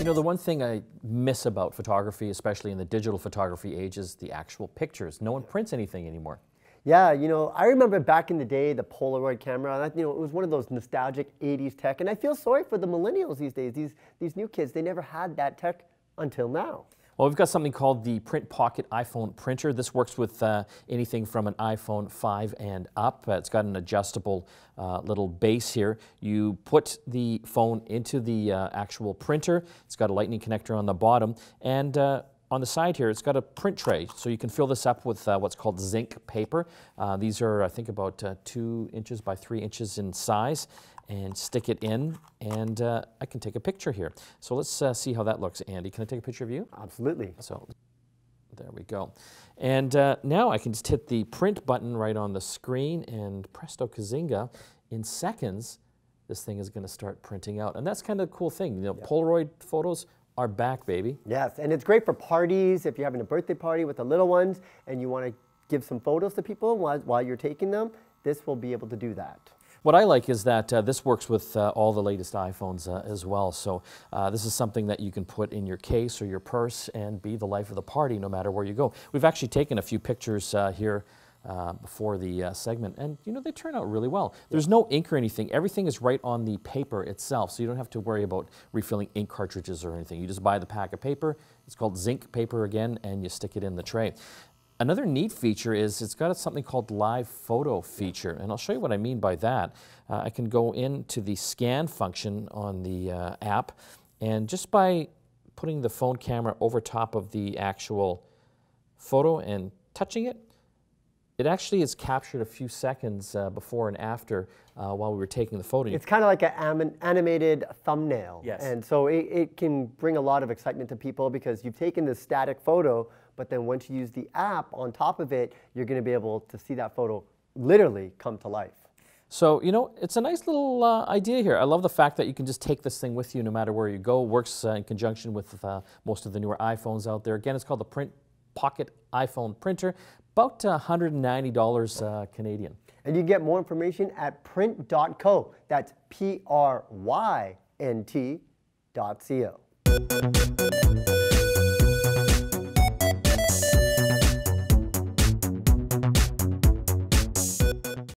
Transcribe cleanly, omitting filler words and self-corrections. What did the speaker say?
know, the one thing I miss about photography, especially in the digital photography age, is the actual pictures. No one prints anything anymore. Yeah, you know, I remember back in the day, the Polaroid camera, you know, it was one of those nostalgic 80s tech, and I feel sorry for the millennials these days. These new kids, they never had that tech until now. Well, we've got something called the Prynt Pocket iPhone printer. This works with anything from an iPhone 5 and up. It's got an adjustable little base here. You put the phone into the actual printer. It's got a lightning connector on the bottom, and on the side here, it's got a print tray, so you can fill this up with what's called zinc paper. These are, I think, about 2 inches by 3 inches in size, and stick it in, and I can take a picture here. So let's see how that looks. Andy, can I take a picture of you? Absolutely. So there we go. And now I can just hit the print button right on the screen, and presto kazinga, in seconds, this thing is going to start printing out. And that's kind of a cool thing. You know, Polaroid photos are back, baby. Yes, and it's great for parties. If you're having a birthday party with the little ones and you want to give some photos to people while you're taking them, this will be able to do that. What I like is that this works with all the latest iPhones as well. So this is something that you can put in your case or your purse and be the life of the party no matter where you go. We've actually taken a few pictures here before the segment, and you know, they turn out really well. There's no ink or anything. Everything is right on the paper itself, so you don't have to worry about refilling ink cartridges or anything. You just buy the pack of paper. It's called zinc paper again, and you stick it in the tray. Another neat feature is it's got something called live photo feature, and I'll show you what I mean by that. I can go into the scan function on the app, and just by putting the phone camera over top of the actual photo and touching it, it actually is captured a few seconds before and after while we were taking the photo. It's kind of like an animated thumbnail. Yes. And so it can bring a lot of excitement to people because you've taken this static photo, but then once you use the app on top of it, you're going to be able to see that photo literally come to life. So, you know, it's a nice little idea here. I love the fact that you can just take this thing with you no matter where you go. It works in conjunction with most of the newer iPhones out there. Again, it's called the Prynt Pocket iPhone printer. About $190 Canadian. And you get more information at prynt.co. That's Prynt.co.